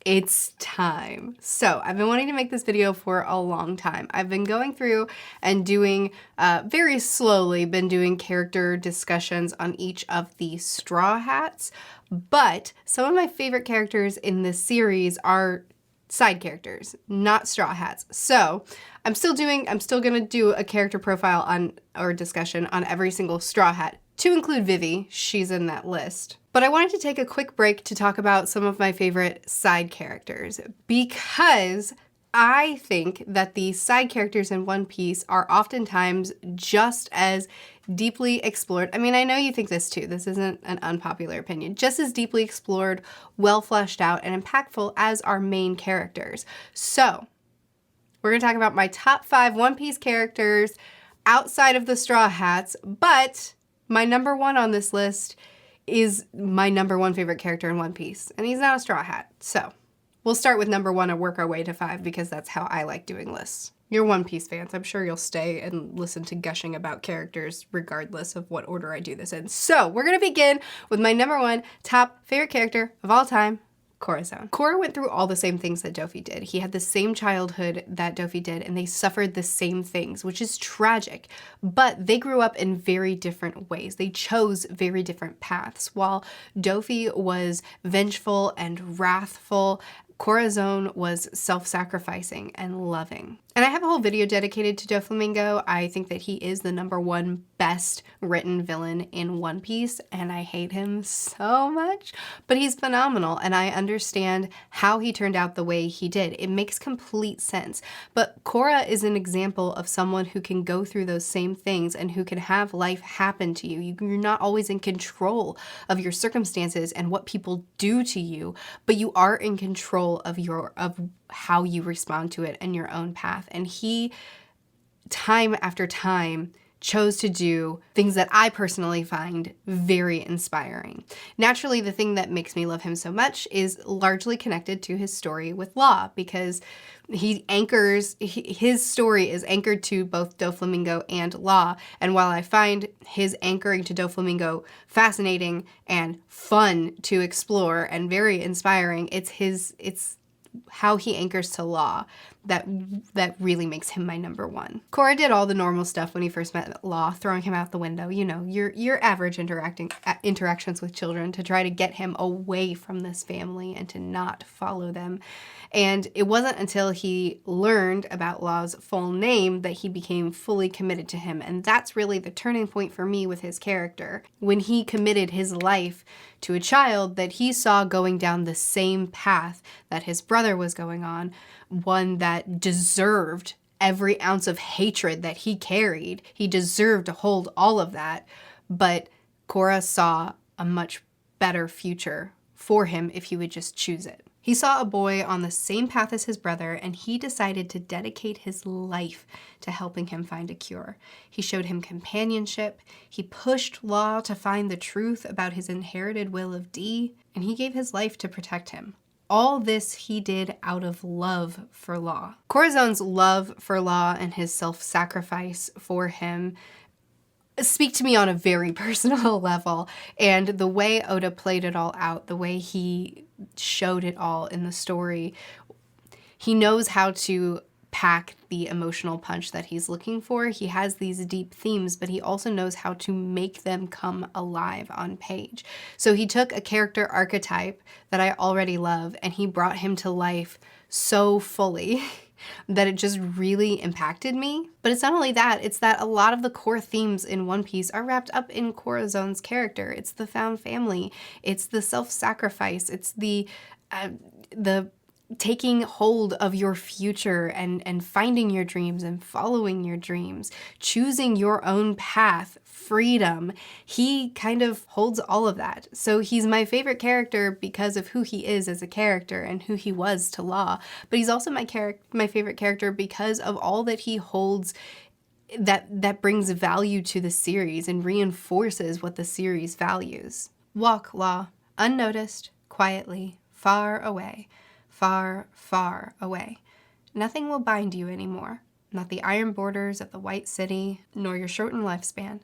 It's time. So I've been wanting to make this video for a long time. I've been going through and doing, very slowly, been doing character discussions on each of the Straw Hats, but some of my favorite characters in this series are side characters, not Straw Hats. So I'm still gonna do a character profile on, or discussion on every single Straw Hat, to include Vivi. She's in that list. But I wanted to take a quick break to talk about some of my favorite side characters, because I think that the side characters in One Piece are oftentimes just as deeply explored. I mean, I know you think this too. This isn't an unpopular opinion. Just as deeply explored, well fleshed out, and impactful as our main characters. So we're gonna talk about my top 5 One Piece characters outside of the Straw Hats, but my number 1 on this list is my number 1 favorite character in One Piece, and he's not a Straw Hat. So we'll start with number 1 and work our way to 5, because that's how I like doing lists. You're One Piece fans. I'm sure you'll stay and listen to gushing about characters regardless of what order I do this in. So we're gonna begin with my number 1 top favorite character of all time, Corazon. Korra went through all the same things that Dofi did. He had the same childhood that Dofi did, and they suffered the same things, which is tragic. But they grew up in very different ways. They chose very different paths. While Dofi was vengeful and wrathful, Corazon was self-sacrificing and loving. And I have a whole video dedicated to Doflamingo. I think that he is the number 1 best written villain in One Piece, and I hate him so much, but he's phenomenal, and I understand how he turned out the way he did. It makes complete sense. But Korra is an example of someone who can go through those same things and who can have life happen to you. You're not always in control of your circumstances and what people do to you, but you are in control of how you respond to it and your own path. And he, time after time, chose to do things that I personally find very inspiring. Naturally, the thing that makes me love him so much is largely connected to his story with Law, because his story is anchored to both Doflamingo and Law. And while I find his anchoring to Doflamingo fascinating and fun to explore and very inspiring, it's how he anchors to Law that really makes him my number 1. Korra did all the normal stuff when he first met Law, throwing him out the window, you know, your average interactions with children to try to get him away from this family and to not follow them. And it wasn't until he learned about Law's full name that he became fully committed to him. And that's really the turning point for me with his character. When he committed his life to a child that he saw going down the same path that his brother was going on, one that deserved every ounce of hatred that he carried. He deserved to hold all of that, but Korra saw a much better future for him if he would just choose it. He saw a boy on the same path as his brother, and he decided to dedicate his life to helping him find a cure. He showed him companionship, he pushed Law to find the truth about his inherited will of D, and he gave his life to protect him. All this he did out of love for Law. Corazon's love for Law and his self-sacrifice for him speak to me on a very personal level, and the way Oda played it all out, the way he showed it all in the story, he knows how to pack the emotional punch that he's looking for. He has these deep themes, but he also knows how to make them come alive on page. So he took a character archetype that I already love, and he brought him to life so fully that it just really impacted me. But it's not only that, it's that a lot of the core themes in One Piece are wrapped up in Corazon's character. It's the found family, it's the self-sacrifice, it's the taking hold of your future and finding your dreams and following your dreams, choosing your own path, freedom. He kind of holds all of that. So he's my favorite character because of who he is as a character and who he was to Law. But he's also my favorite character because of all that he holds that brings value to the series and reinforces what the series values. Walk, Law, unnoticed, quietly, far away. Far, far away. Nothing will bind you anymore. Not the iron borders of the White City, nor your shortened lifespan.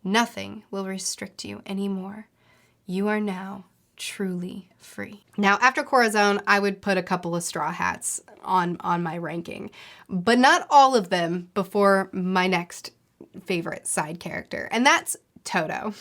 Nothing will restrict you anymore. You are now truly free. Now, after Corazon, I would put a couple of Straw Hats on my ranking, but not all of them before my next favorite side character, and that's Toto.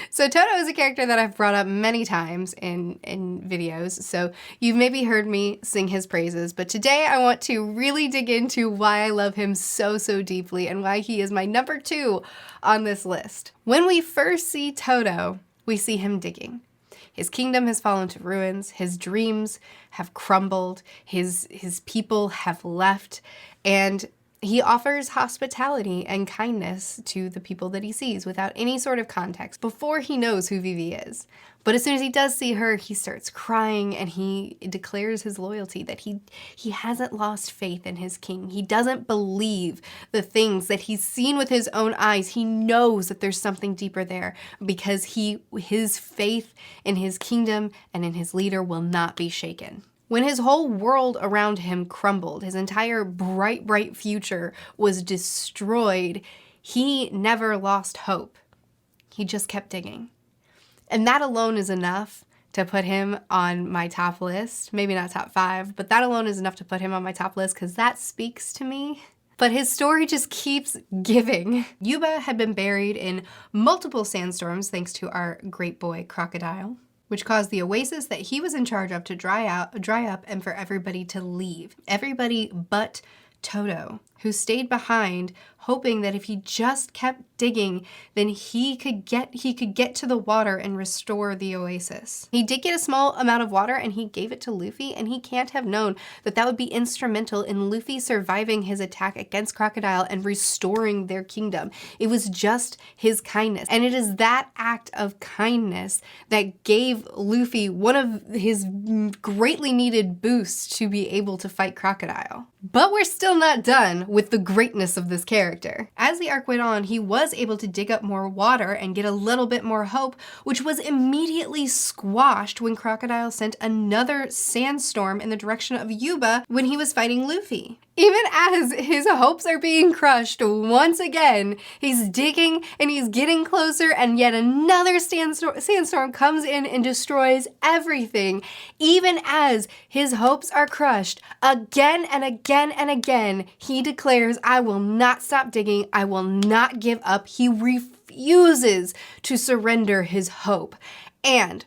So Toto is a character that I've brought up many times in videos, so you've maybe heard me sing his praises, but today I want to really dig into why I love him so deeply and why he is my number 2 on this list. When we first see Toto, we see him digging. His kingdom has fallen to ruins, his dreams have crumbled, his people have left, and he offers hospitality and kindness to the people that he sees without any sort of context before he knows who Vivi is. But as soon as he does see her, he starts crying and he declares his loyalty, that he hasn't lost faith in his king. He doesn't believe the things that he's seen with his own eyes. He knows that there's something deeper there because his faith in his kingdom and in his leader will not be shaken. When his whole world around him crumbled, his entire bright future was destroyed, he never lost hope. He just kept digging. And that alone is enough to put him on my top list. Maybe not top 5, but that alone is enough to put him on my top list because that speaks to me. But his story just keeps giving. Yuba had been buried in multiple sandstorms thanks to our great boy Crocodile, which caused the oasis that he was in charge of to dry up and for everybody to leave. Everybody but Toto, who stayed behind, hoping that if he just kept digging, then he could get to the water and restore the oasis. He did get a small amount of water and he gave it to Luffy, and he can't have known that that would be instrumental in Luffy surviving his attack against Crocodile and restoring their kingdom. It was just his kindness, and it is that act of kindness that gave Luffy one of his greatly needed boosts to be able to fight Crocodile. But we're still not done with the greatness of this character. As the arc went on, he was able to dig up more water and get a little bit more hope, which was immediately squashed when Crocodile sent another sandstorm in the direction of Yuba when he was fighting Luffy. Even as his hopes are being crushed once again, he's digging and he's getting closer, and yet another sandstorm comes in and destroys everything. Even as his hopes are crushed again and again and again, he declares, "I will not stop digging. I will not give up." He refuses to surrender his hope. And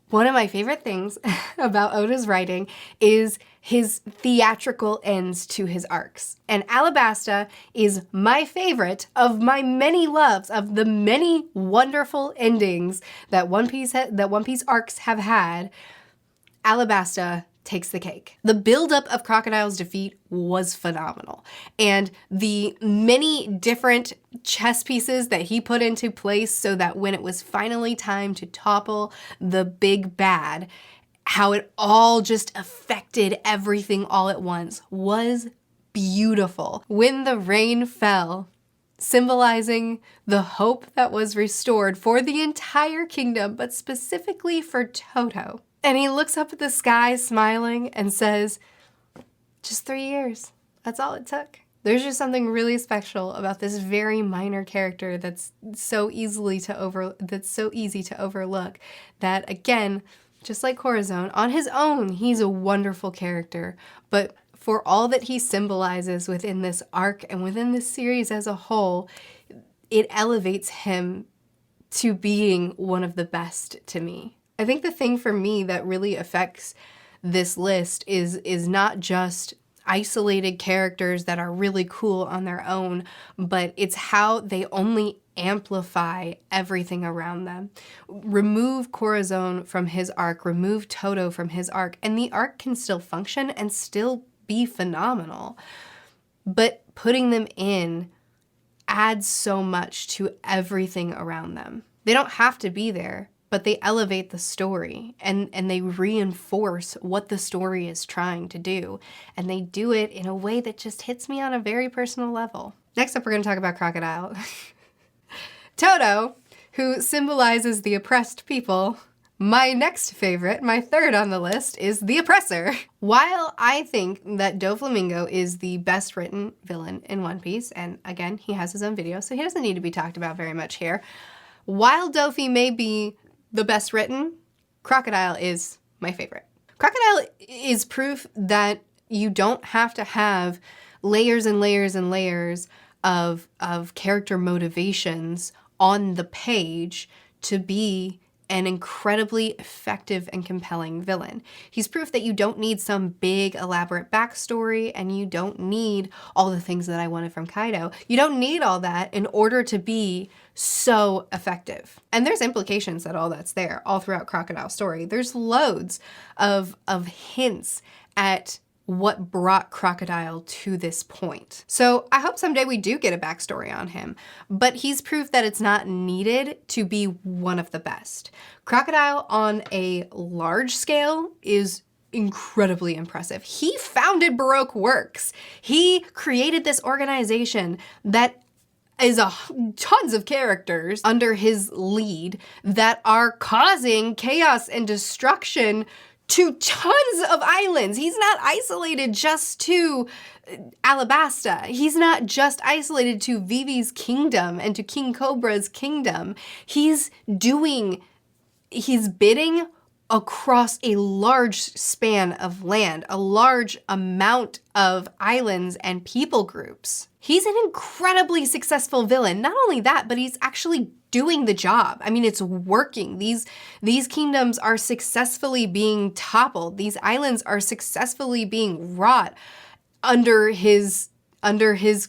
one of my favorite things about Oda's writing is his theatrical ends to his arcs. And Alabasta is my favorite of my many loves, of the many wonderful endings that One Piece arcs have had. Alabasta takes the cake. The buildup of Crocodile's defeat was phenomenal, and the many different chess pieces that he put into place so that when it was finally time to topple the big bad, how it all just affected everything all at once was beautiful. When the rain fell, symbolizing the hope that was restored for the entire kingdom, but specifically for Toto. And he looks up at the sky smiling and says, "Just 3 years. That's all it took." There's just something really special about this very minor character that's so easy to overlook, that again, just like Corazon, on his own, he's a wonderful character. But for all that he symbolizes within this arc and within this series as a whole, it elevates him to being one of the best to me. I think the thing for me that really affects this list is not just isolated characters that are really cool on their own, but it's how they only amplify everything around them. Remove Corazon from his arc, remove Toto from his arc, and the arc can still function and still be phenomenal. But putting them in adds so much to everything around them. They don't have to be there, but they elevate the story and they reinforce what the story is trying to do. And they do it in a way that just hits me on a very personal level. Next up, we're going to talk about Crocodile. Toto, who symbolizes the oppressed people. My next favorite, my third on the list, is the oppressor. While I think that Doflamingo is the best written villain in One Piece, and again, he has his own video, so he doesn't need to be talked about very much here. While Dofi may be the best written, Crocodile is my favorite. Crocodile is proof that you don't have to have layers and layers and layers of character motivations on the page to be an incredibly effective and compelling villain. He's proof that you don't need some big elaborate backstory, and you don't need all the things that I wanted from Kaido. You don't need all that in order to be so effective. And there's implications that all that's there all throughout Crocodile's story. There's loads of hints at what brought Crocodile to this point. So I hope someday we do get a backstory on him, but he's proof that it's not needed to be one of the best. Crocodile on a large scale is incredibly impressive. He founded Baroque Works. He created this organization that is tons of characters under his lead that are causing chaos and destruction to tons of islands. He's not isolated just to Alabasta. He's not just isolated to Vivi's kingdom and to King Cobra's kingdom. He's bidding across a large span of land, a large amount of islands and people groups. He's an incredibly successful villain. Not only that, but he's actually doing the job. I mean, it's working. These kingdoms are successfully being toppled. These islands are successfully being wrought under his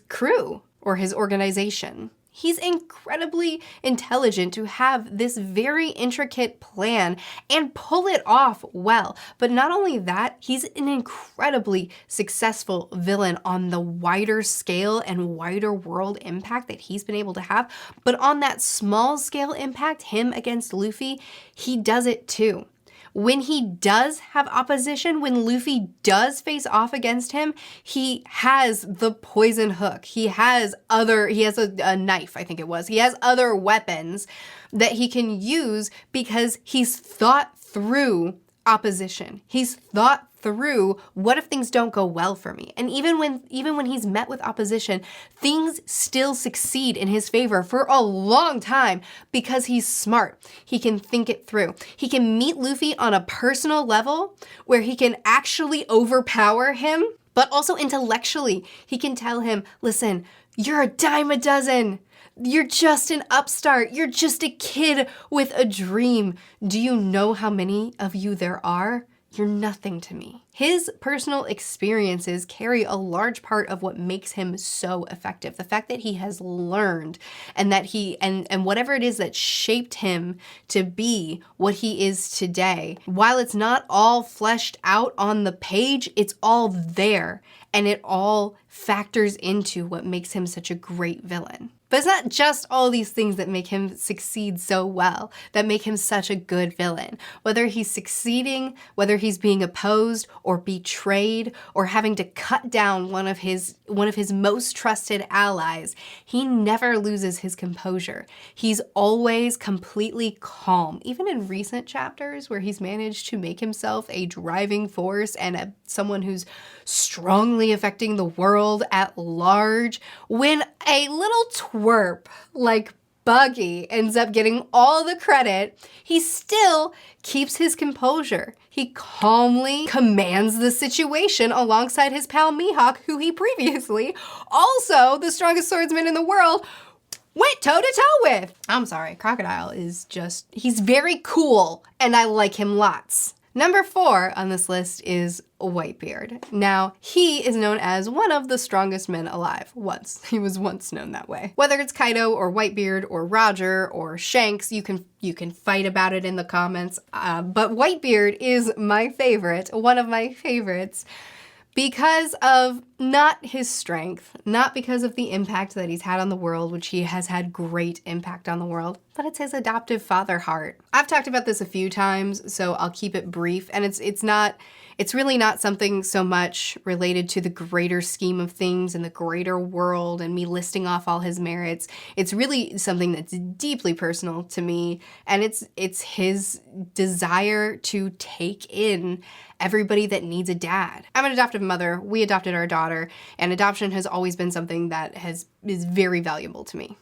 crew or his organization. He's incredibly intelligent to have this very intricate plan and pull it off well. But not only that, he's an incredibly successful villain on the wider scale and wider world impact that he's been able to have. But on that small scale impact, him against Luffy, he does it too. When he does have opposition, when Luffy does face off against him, he has the poison hook. He has a knife, I think it was. He has other weapons that he can use because he's thought through opposition. He's thought through, what if things don't go well for me? And even when he's met with opposition, things still succeed in his favor for a long time because he's smart. He can think it through. He can meet Luffy on a personal level where he can actually overpower him, but also intellectually, he can tell him, listen, you're a dime a dozen. You're just an upstart. You're just a kid with a dream. Do you know how many of you there are? You're nothing to me. His personal experiences carry a large part of what makes him so effective. The fact that he has learned and that and whatever it is that shaped him to be what he is today, while it's not all fleshed out on the page, it's all there and it all factors into what makes him such a great villain. But it's not just all these things that make him succeed so well, that make him such a good villain. Whether he's succeeding, whether he's being opposed or betrayed, or having to cut down one of his most trusted allies, he never loses his composure. He's always completely calm. Even in recent chapters where he's managed to make himself a driving force and someone who's strongly affecting the world at large, when a little twerp like Buggy ends up getting all the credit, he still keeps his composure. He calmly commands the situation alongside his pal Mihawk, who he previously, also the strongest swordsman in the world, went toe-to-toe with. I'm sorry, Crocodile is he's very cool, and I like him lots. Number 4 on this list is Whitebeard. Now, he is known as one of the strongest men alive. He was once known that way. Whether it's Kaido or Whitebeard or Roger or Shanks, you can fight about it in the comments. But Whitebeard is my favorite, one of my favorites, because of not his strength, not because of the impact that he's had on the world, which he has had great impact on the world, but it's his adoptive father heart. I've talked about this a few times, so I'll keep it brief, and it's really not something so much related to the greater scheme of things and the greater world and me listing off all his merits. It's really something that's deeply personal to me, and it's his desire to take in everybody that needs a dad. I'm an adoptive mother. We adopted our daughter, and adoption has always been something that is very valuable to me.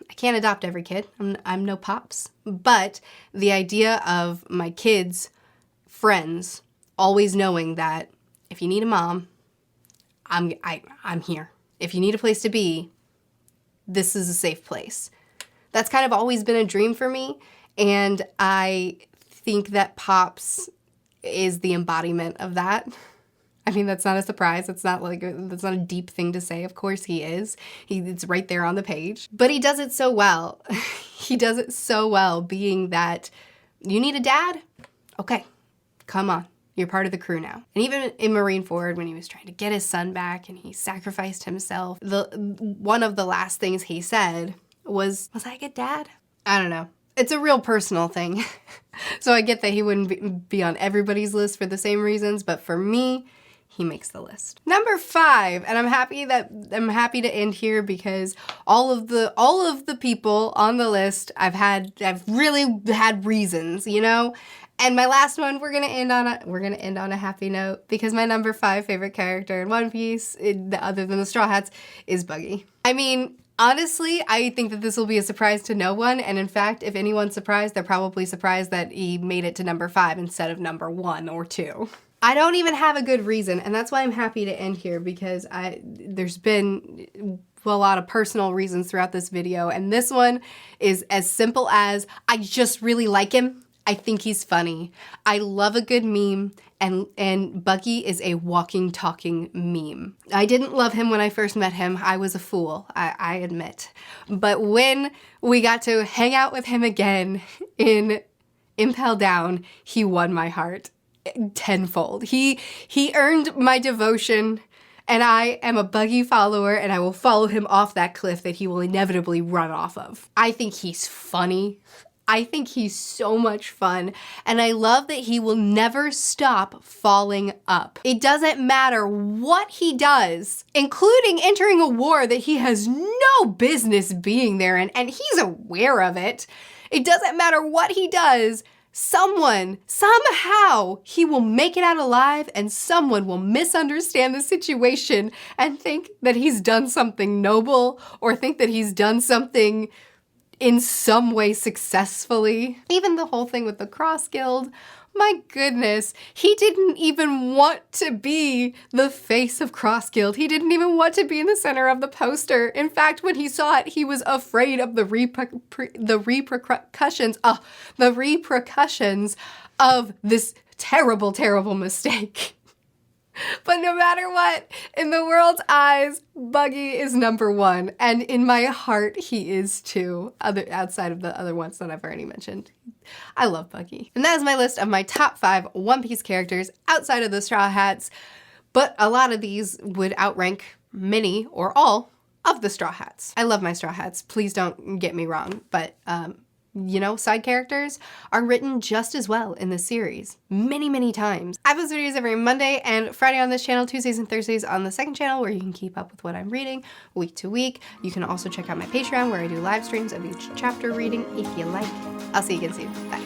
I can't adopt every kid. I'm no pops. But the idea of my kids' friends always knowing that if you need a mom, I'm here. If you need a place to be, this is a safe place. That's kind of always been a dream for me, and I think that Pops is the embodiment of that. I mean, that's not a surprise. That's not a deep thing to say. Of course he is. It's right there on the page. But he does it so well. He does it so well, being that you need a dad? Okay, come on. You're part of the crew now. And even in Marineford, when he was trying to get his son back and he sacrificed himself, one of the last things he said was I a good dad? I don't know. It's a real personal thing. So I get that he wouldn't be on everybody's list for the same reasons, but for me, he makes the list. Number 5, and I'm happy to end here because all of the people on the list I've really had reasons, you know? And my last one, we're gonna end on a happy note because my number 5 favorite character in One Piece, other than the Straw Hats, is Buggy. I mean, honestly, I think that this will be a surprise to no one, and in fact, if anyone's surprised, they're probably surprised that he made it to number 5 instead of number 1 or 2. I don't even have a good reason, and that's why I'm happy to end here because there's been a lot of personal reasons throughout this video, and this one is as simple as I just really like him. I think he's funny. I love a good meme, and Buggy is a walking, talking meme. I didn't love him when I first met him. I was a fool, I admit. But when we got to hang out with him again in Impel Down, he won my heart tenfold. He earned my devotion, and I am a Buggy follower, and I will follow him off that cliff that he will inevitably run off of. I think he's funny. I think he's so much fun, and I love that he will never stop falling up. It doesn't matter what he does, including entering a war that he has no business being there in, and he's aware of it. It doesn't matter what he does, somehow, he will make it out alive, and someone will misunderstand the situation and think that he's done something noble, or think that he's done something in some way successfully. Even the whole thing with the Cross Guild, my goodness, he didn't even want to be the face of Cross Guild. He didn't even want to be in the center of the poster. In fact, when he saw it, he was afraid of the repercussions of this terrible, terrible mistake. But no matter what, in the world's eyes, Buggy is number 1, and in my heart, he is too, outside of the other ones that I've already mentioned. I love Buggy. And that is my list of my top 5 One Piece characters outside of the Straw Hats, but a lot of these would outrank many or all of the Straw Hats. I love my Straw Hats, please don't get me wrong, but you know, side characters are written just as well in this series, many, many times. I post videos every Monday and Friday on this channel, Tuesdays and Thursdays on the second channel, where you can keep up with what I'm reading week to week. You can also check out my Patreon, where I do live streams of each chapter reading if you like. I'll see you again soon. Bye.